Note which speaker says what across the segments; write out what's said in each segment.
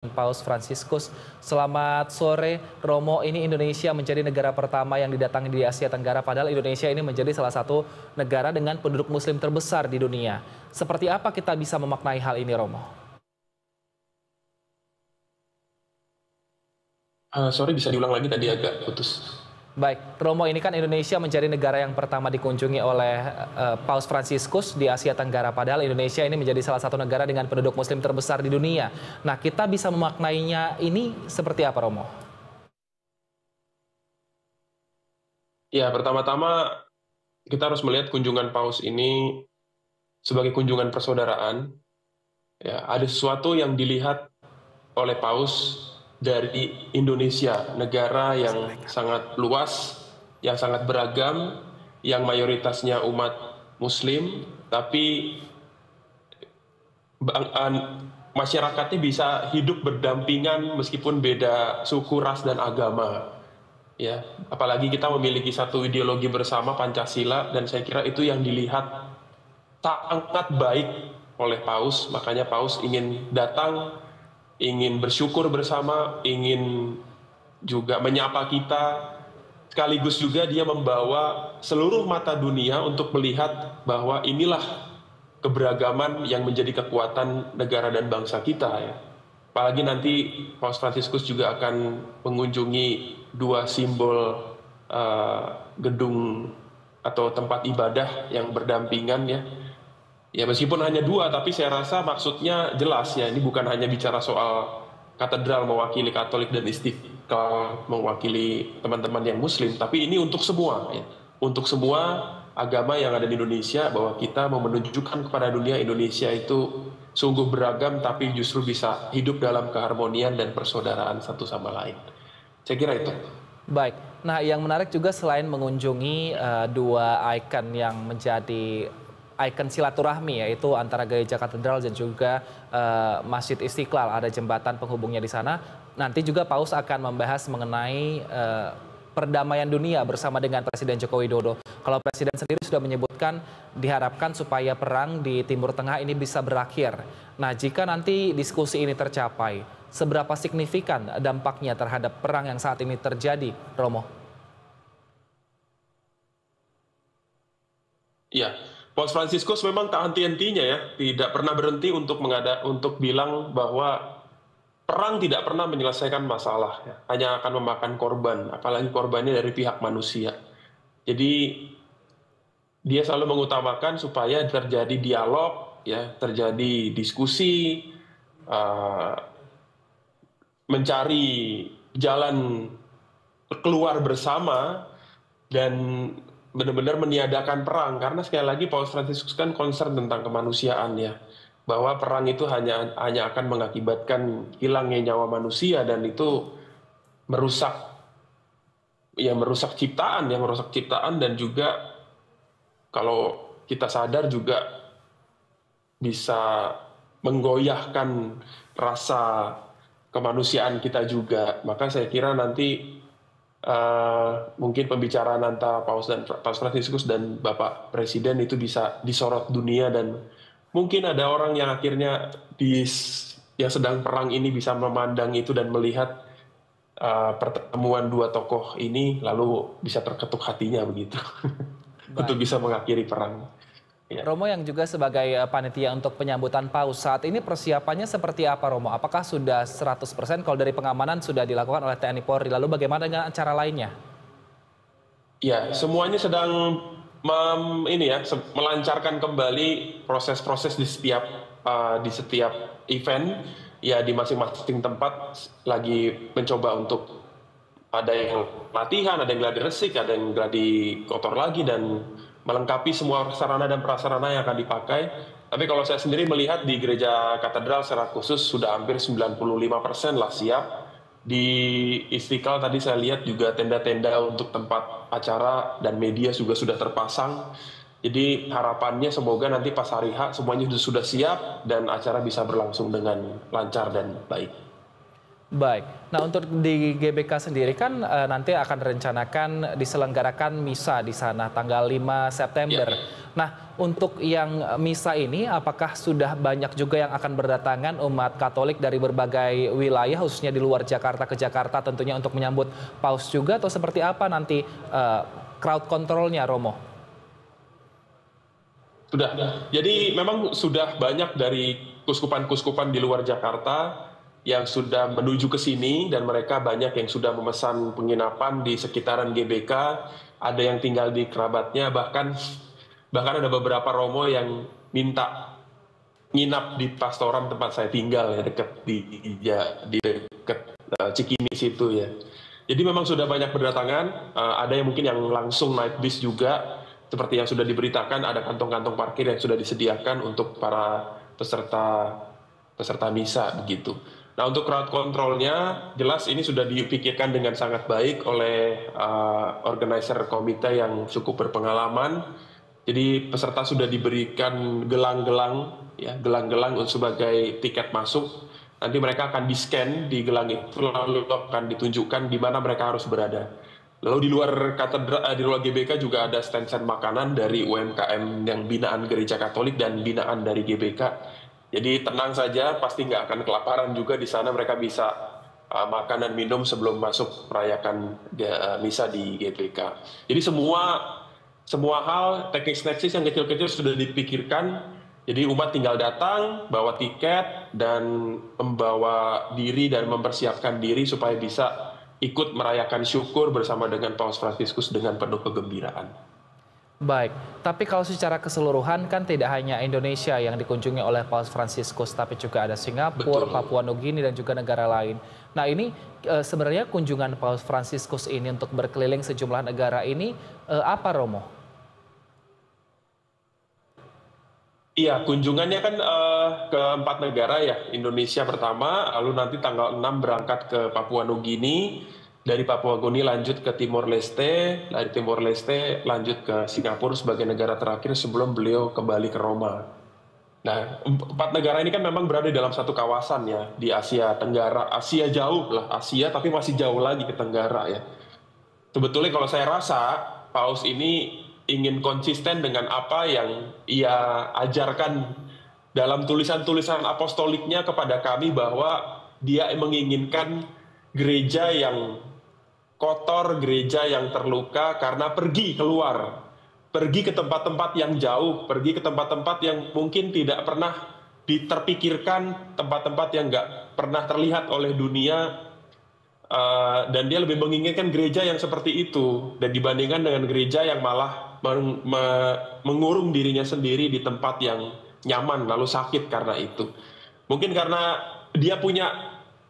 Speaker 1: Paus Fransiskus. Selamat sore, Romo. Ini Indonesia menjadi negara pertama yang didatangi di Asia Tenggara, padahal Indonesia ini menjadi salah satu negara dengan penduduk Muslim terbesar di dunia. Seperti apa kita bisa memaknai hal ini, Romo?
Speaker 2: Sorry, bisa diulang lagi, tadi agak putus.
Speaker 1: Baik, Romo, ini kan Indonesia menjadi negara yang pertama dikunjungi oleh Paus Fransiskus di Asia Tenggara, padahal Indonesia ini menjadi salah satu negara dengan penduduk Muslim terbesar di dunia. Nah, kita bisa memaknainya ini seperti apa, Romo?
Speaker 2: Ya, pertama-tama kita harus melihat kunjungan Paus ini sebagai kunjungan persaudaraan. Ya, ada sesuatu yang dilihat oleh Paus dari Indonesia, negara yang sangat luas, yang sangat beragam, yang mayoritasnya umat Muslim, tapi masyarakatnya bisa hidup berdampingan meskipun beda suku, ras, dan agama. Ya, apalagi kita memiliki satu ideologi bersama, Pancasila, dan saya kira itu yang dilihat sangat baik oleh Paus. Makanya Paus ingin datang, ingin bersyukur bersama, ingin juga menyapa kita, sekaligus juga dia membawa seluruh mata dunia untuk melihat bahwa inilah keberagaman yang menjadi kekuatan negara dan bangsa kita, ya. Apalagi nanti Paus Fransiskus juga akan mengunjungi dua simbol gedung atau tempat ibadah yang berdampingan, ya. Ya, meskipun hanya dua, tapi saya rasa maksudnya jelas, ya. Ini bukan hanya bicara soal katedral mewakili Katolik dan Istiqlal mewakili teman-teman yang Muslim, tapi ini untuk semua, ya. Untuk semua agama yang ada di Indonesia, bahwa kita mau menunjukkan kepada dunia Indonesia itu sungguh beragam, tapi justru bisa hidup dalam keharmonian dan persaudaraan satu sama lain. Saya kira itu.
Speaker 1: Baik, nah yang menarik juga selain mengunjungi dua ikon yang menjadi ikon silaturahmi, yaitu antara gereja katedral dan juga Masjid Istiqlal, ada jembatan penghubungnya di sana. Nanti juga Paus akan membahas mengenai perdamaian dunia bersama dengan Presiden Joko Widodo. Kalau Presiden sendiri sudah menyebutkan diharapkan supaya perang di Timur Tengah ini bisa berakhir. Nah, jika nanti diskusi ini tercapai, seberapa signifikan dampaknya terhadap perang yang saat ini terjadi, Romo?
Speaker 2: Iya, Paus Fransiskus memang tak henti-hentinya, ya, tidak pernah berhenti untuk bilang bahwa perang tidak pernah menyelesaikan masalah, ya. Hanya akan memakan korban, apalagi korbannya dari pihak manusia. Jadi dia selalu mengutamakan supaya terjadi dialog, ya, terjadi diskusi, mencari jalan keluar bersama, dan benar-benar meniadakan perang. Karena sekali lagi Paus Fransiskus kan concern tentang kemanusiaan, ya, bahwa perang itu hanya akan mengakibatkan hilangnya nyawa manusia, dan itu merusak ciptaan, dan juga kalau kita sadar juga bisa menggoyahkan rasa kemanusiaan kita juga. Maka saya kira nanti mungkin pembicaraan antara Paus Fransiskus dan Bapak Presiden itu bisa disorot dunia, dan mungkin ada orang yang akhirnya yang sedang perang ini bisa memandang itu dan melihat pertemuan dua tokoh ini, lalu bisa terketuk hatinya begitu untuk bisa mengakhiri perang. Ya.
Speaker 1: Romo, yang juga sebagai panitia untuk penyambutan Paus, saat ini persiapannya seperti apa, Romo? Apakah sudah 100%? Kalau dari pengamanan sudah dilakukan oleh TNI Polri, lalu bagaimana dengan acara lainnya?
Speaker 2: Ya, semuanya sedang melancarkan kembali proses-proses di setiap event, ya, di masing-masing tempat lagi mencoba untuk ada yang latihan, ada yang gladi resik, ada yang gladi kotor lagi, dan melengkapi semua sarana dan prasarana yang akan dipakai. Tapi kalau saya sendiri melihat di gereja katedral secara khusus sudah hampir 95% lah siap. Di Istiqlal tadi saya lihat juga tenda-tenda untuk tempat acara dan media juga sudah terpasang. Jadi harapannya semoga nanti pas hari H semuanya sudah siap dan acara bisa berlangsung dengan lancar dan baik.
Speaker 1: Baik, nah untuk di GBK sendiri kan nanti akan direncanakan diselenggarakan misa di sana tanggal 5 September.
Speaker 2: Ya.
Speaker 1: Nah, untuk yang misa ini apakah sudah banyak juga yang akan berdatangan umat Katolik dari berbagai wilayah khususnya di luar Jakarta ke Jakarta tentunya untuk menyambut Paus juga atau seperti apa nanti crowd controlnya, Romo?
Speaker 2: Sudah. Jadi memang sudah banyak dari kuskupan-kuskupan di luar Jakarta yang sudah menuju ke sini dan mereka banyak yang sudah memesan penginapan di sekitaran GBK, ada yang tinggal di kerabatnya, bahkan ada beberapa romo yang minta nginap di pastoran tempat saya tinggal ya dekat di dekat Cikimis itu ya. Jadi memang sudah banyak berdatangan, ada yang mungkin yang langsung naik bis juga. Seperti yang sudah diberitakan, ada kantong-kantong parkir yang sudah disediakan untuk para peserta misa begitu. Nah, untuk crowd controlnya, jelas ini sudah dipikirkan dengan sangat baik oleh organizer komite yang cukup berpengalaman. Jadi peserta sudah diberikan gelang-gelang, ya, gelang-gelang sebagai tiket masuk. Nanti mereka akan di-scan di gelang itu, lalu akan ditunjukkan di mana mereka harus berada. Lalu di luar katedral, di luar GBK juga ada stand-stand makanan dari UMKM yang binaan Gereja Katolik dan binaan dari GBK. Jadi tenang saja, pasti nggak akan kelaparan juga di sana. Mereka bisa makan dan minum sebelum masuk merayakan misa di GBK. Jadi semua hal teknis-teknis yang kecil-kecil sudah dipikirkan. Jadi umat tinggal datang, bawa tiket, dan membawa diri dan mempersiapkan diri supaya bisa ikut merayakan syukur bersama dengan Paus Fransiskus dengan penuh kegembiraan.
Speaker 1: Baik, tapi kalau secara keseluruhan kan tidak hanya Indonesia yang dikunjungi oleh Paus Fransiskus, tapi juga ada Singapura, Papua Nugini, dan juga negara lain. Nah ini sebenarnya kunjungan Paus Fransiskus ini untuk berkeliling sejumlah negara ini apa, Romo?
Speaker 2: Iya, kunjungannya kan ke 4 negara ya. Indonesia pertama, lalu nanti tanggal 6 berangkat ke Papua Nugini, dari Papua Nugini lanjut ke Timor Leste, dari Timor Leste lanjut ke Singapura sebagai negara terakhir sebelum beliau kembali ke Roma. Nah, 4 negara ini kan memang berada dalam satu kawasan ya, di Asia Tenggara. Asia jauh lah, Asia tapi masih jauh lagi ke Tenggara ya. Sebetulnya kalau saya rasa, Paus ini ingin konsisten dengan apa yang ia ajarkan dalam tulisan-tulisan apostoliknya kepada kami, bahwa dia menginginkan gereja yang kotor, gereja yang terluka karena pergi keluar, pergi ke tempat-tempat yang jauh, pergi ke tempat-tempat yang mungkin tidak pernah terpikirkan, tempat-tempat yang nggak pernah terlihat oleh dunia. Dan dia lebih menginginkan gereja yang seperti itu, dan dibandingkan dengan gereja yang malah mengurung dirinya sendiri di tempat yang nyaman lalu sakit karena itu. Mungkin karena dia punya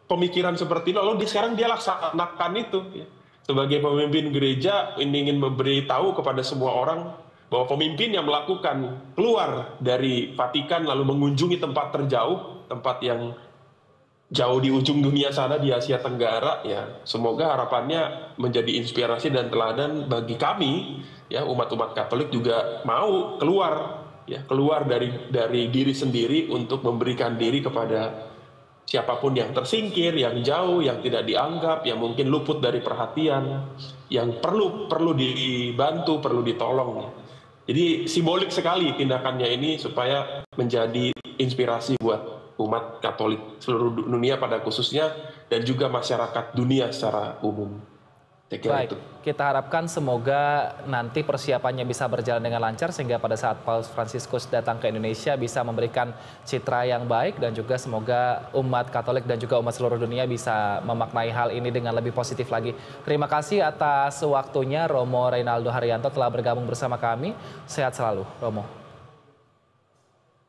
Speaker 2: pemikiran seperti itu, lalu sekarang dia laksanakan itu ya. Sebagai pemimpin gereja ingin memberitahu kepada semua orang bahwa pemimpin yang melakukan keluar dari Vatikan lalu mengunjungi tempat terjauh, tempat yang jauh di ujung dunia sana di Asia Tenggara ya, semoga harapannya menjadi inspirasi dan teladan bagi kami ya, umat-umat Katolik juga mau keluar ya, keluar dari diri sendiri untuk memberikan diri kepada siapapun yang tersingkir, yang jauh, yang tidak dianggap, yang mungkin luput dari perhatian, yang perlu dibantu, perlu ditolong. Jadi simbolik sekali tindakannya ini supaya menjadi inspirasi buat umat Katolik seluruh dunia pada khususnya, dan juga masyarakat dunia secara umum.
Speaker 1: Baik, kita harapkan semoga nanti persiapannya bisa berjalan dengan lancar sehingga pada saat Paus Fransiskus datang ke Indonesia bisa memberikan citra yang baik, dan juga semoga umat Katolik dan juga umat seluruh dunia bisa memaknai hal ini dengan lebih positif lagi. Terima kasih atas waktunya Romo Reynaldo Haryanto telah bergabung bersama kami. Sehat selalu, Romo.